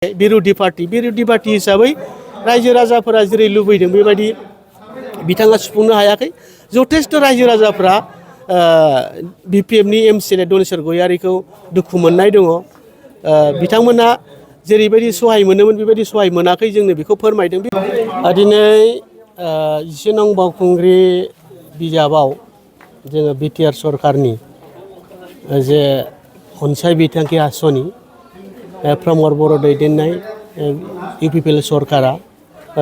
बिरोधी पार्टी हिसाबै रायजो राजाफोरा जेरै लुबैदों बेबायदि बिथाङा सुफुंनो हायाखै। जथेस्थ रायजो राजाफोरा बिपिएफनि एमसिएलए दनेश्वर गयारीखौ दुखु मोननाय दङ। बिथांमोना जेरैबायदि सहाय मोनोमोन बेबायदि सहाय मोनाखै जोंनो बेखौ फोरमायदों। दिनै 11 नं बावखुंग्रि बिजाबाव जोङो बिटिआर सरकारनि जे अनसाय बिथांखि आसनि प्रमद बर' दैदेननाय इउपिपिएल सरकारा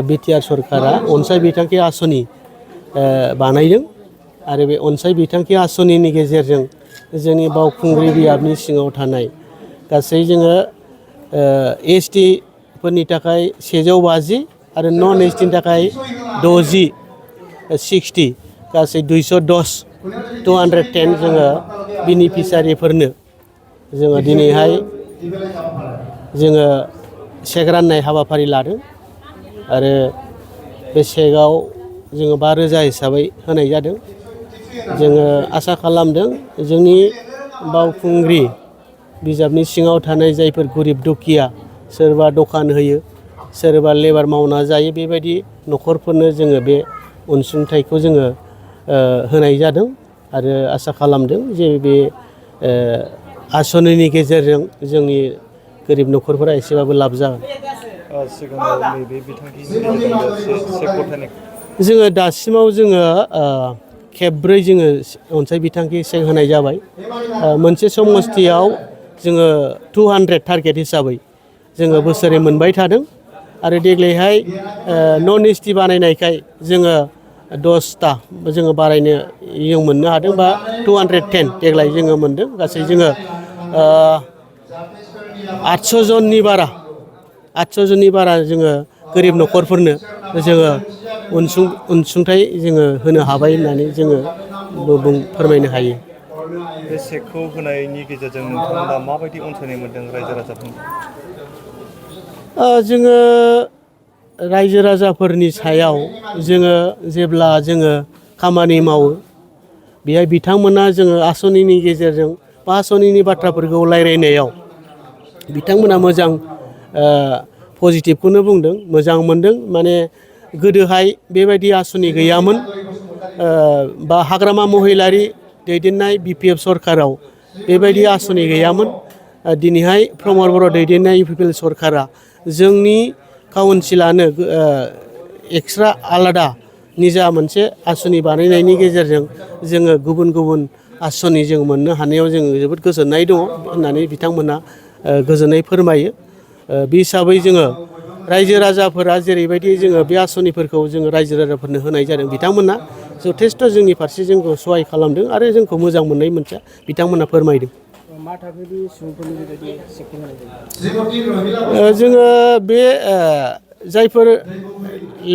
बिटिआर सरकारा अनसाय बिथांखि आसनि बानायदों आरो बे अनसाय बिथांखि आसनिनि गेजेरजों जोंनि बावखुंग्रि बियाबनि सिङाव थानाय गासै जोङो एसटि फोरनि थाखाय 150 आरो नन एसटिनि थाखाय 60 गासै 210 जोङो बेनिफिसारिफोरनो जोङो दिनैहाय जोङो चेक राननाय हाबाफारि लादों आरो बे चेकआव जोङो 5,000 हिसाबै होनाय जादों। जोङो आसा खालामदों जोंनि बावखुंग्रि बिजाबनि सिङाव थानाय जायफोर गरिब दुखिया सोरबा दखान होयो सोरबा लेबार मावना जायो बेबायदि न'खरफोरनो जोङो बे अनसुंथाइखौ जोङो होनाय जादों आरो आसा खालामदों जे बे आसनिनि गेजेरजों जोंनि गोरिब न'खरफोरा एसेबाबो लाब जागोन। जोङो दासिमाव जोङो खेबब्रै जोङो अनसाय बिथांखि चेक होनाय जाबाय। मोनसे समस्थियाव जोङो 200 टारगेट हिसाबै जोङो बोसोरै मोनबाय थादों आरो देग्लायहाय नन एसटि बानायनायखाय जोङो 10टा जोङो बारायनो जों मोननो हादों बा 210 देग्लाय जोङो मोनदों। गासै जोङो 800 जननि बारा जोङो गोरिब न'खरफोरनो जोङो अनसुंथाइ जोङो होनो हाबाय होननानै जोङो फोरमायनो हायो। बे चेकखौ होनायनि गेजेरजों नोंथांमोना माबायदि अनसायनाय मोनदों रायजो राजाफोरनि? जोङो रायजो राजाफोरनि सायाव जोङो जेब्ला जोङो खामानि मावो बेहाय बिथांमोना जोङो आसनिनि गेजेरजों बा आसनिनि बाथ्राफोरखौ रायज्लायनायाव बिथांमोना मोजां पजिटिभखौनो बुंदों, मोजां मोनदों। माने गोदोहाय बेबायदि आसनि गैयामोन बा हाग्रामा महिलारि दैदेननाय बिपिएफ सरकाराव बेबायदि आसनि गैयामोन। दिनैहाय प्रमद बर' दैदेननाय इउपिपिएल सरकारा जोंनि काउन्सिलानो एक्सट्रा आलादा निजा मोनसे आसनि बानायनायनि गेजेरजों जोङो गुबुन गुबुन आसनि जों मोननो हानायाव जोङो जोबोद गोजोननाय दङ होननानै बिथांमोना गोजोननाय फोरमायो। बे हिसाबै जोङो रायजो राजाफोरा जेरैबायदि जोङो बे आसनिफोरखौ जोङो रायजो राजाफोरनो होनाय जादों बिथांमोना जथेस्थ जोंनि फारसे जोंखौ सहाय खालामदों आरो जोंखौ मोजां मोननाय मोनसे बिथांमोना फोरमायदों। मा थाखोनि सुबुंफोरनि बेबायदि चेकखौ होनाय जायो? जोङो बे जायफोर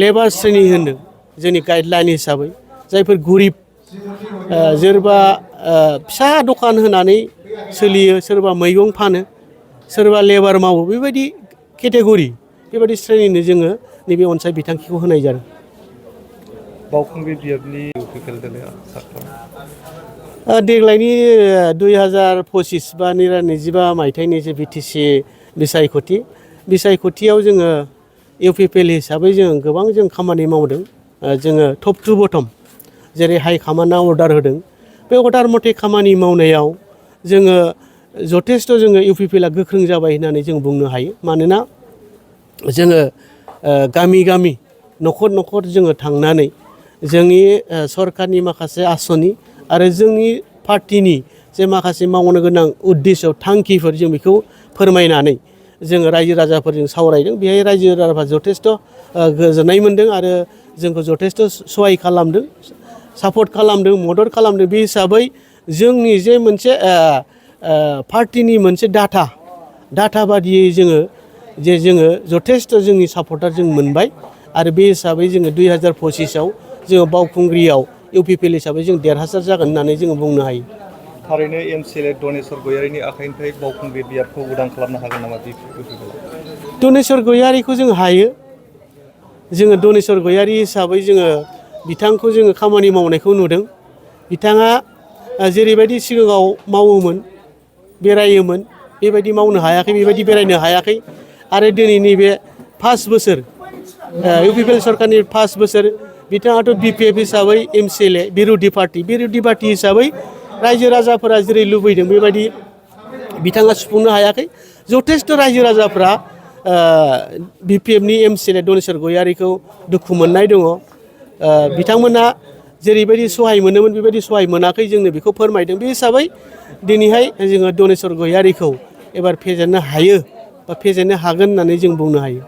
लेबार श्रेणी होनदों जोंनि गाइडलाइन हिसाबै जायफोर गरिब सोरबा फिसा दखान होनानै सोलियो, सोरबा मैगं फानो, सोरबा लेबार मावो, बेबायदि केटेगरि बेबायदि श्रेणिनो जोङो नैबे अनसाय बिथांखिखौ होनाय जादों। बावखुंग्रि बियाबनि इउपिपिएल सरकार देग्लायनि 2025 बा 2025 मायथाइनि जे बिटिसि बिसायख'थियाव जोङो इउपिपिएल हिसाबै जों गोबां खामानि मावदों। जोङो टप टु बटम जेरै हाइ कामान्डआ अर्डार होदों बे अर्डार मथे खामानि मावनायाव जोङो जथेस्थ जोङो इउपिपिएलआ गोख्रों जाबाय होननानै जों बुंनो हायो। मानोना जोङो गामि गामि न'खर न'खर जोङो थांनानै जोंनि सरकारनि माखासे आसनि आरो जोंनि पार्टिनि जे माखासे मावनो गोनां उद्देश्य थांखिफोर जों बेखौ फोरमायनानै जोङो रायजो राजाफोरजों सावरायदों। बेहाय रायजो राजाफ्रा जथेस्थ गोजोननाय मोनदों आरो जोंखौ जथेस्थ सहाय खालामदों, सापर्ट खालामदों, मदद खालामदों। बे हिसाबै जोंनि जे मोनसे पार्टिनि मोनसे डाटा बादियै जोङो जथेस्थ जोंनि सापर्टार जों मोनबाय आरो बे हिसाबै जोङो 2025आव जोङो बावखुंग्रियाव इउपिपिएल हिसाबै जों देरहासार जागोन होननानै जोङो बुंनो हायो। थारैनो एमसिएलए दनेश्वर गयारीनि आखाइनिफ्राय बावखुंग्रि बियाबखौ उदां खालामनो हागोन नामा इउपिपिएलआ? दनेश्वर गयारीखौ जों हायो। जोङो दनेश्वर गयारी हिसाबै जोङो बिथांखौ जोङो खामानि मावनायखौ नुदों। बिथाङा जेरैबायदि सिगाङाव मावोमोन, बेरायोमोन, बेबायदि मावनो हायाखै, बेबायदि बेरायनो हायाखै आरो दिनैनि बे 5 बोसोर इउपिपिएल सरकारनि 5 बोसोर बिथाङाथ' बिपिएफ हिसाबै एमसिएलए बिरोधि पार्टी हिसाबै रायजो राजाफोरा जेरै लुबैदों बेबायदि बिथाङा सुफुंनो हायाखै। जथेस्थ' रायजो राजाफ्रा बिपिएफनि एमसिएलए दनेस्वर गयारिखौ दुखु मोननाय दङ। बिथांमोना जेरैबायदि सहाय मोनोमोन बेबायदि सहाय मोनाखै जोंनो बेखौ फोरमायदों। बे हिसाबै दिनैहाय जोङो दनेस्वर गयारिखौ एबार फेजेननो हायो बा फेजेननो हागोन होननानै जों बुंनो हायो।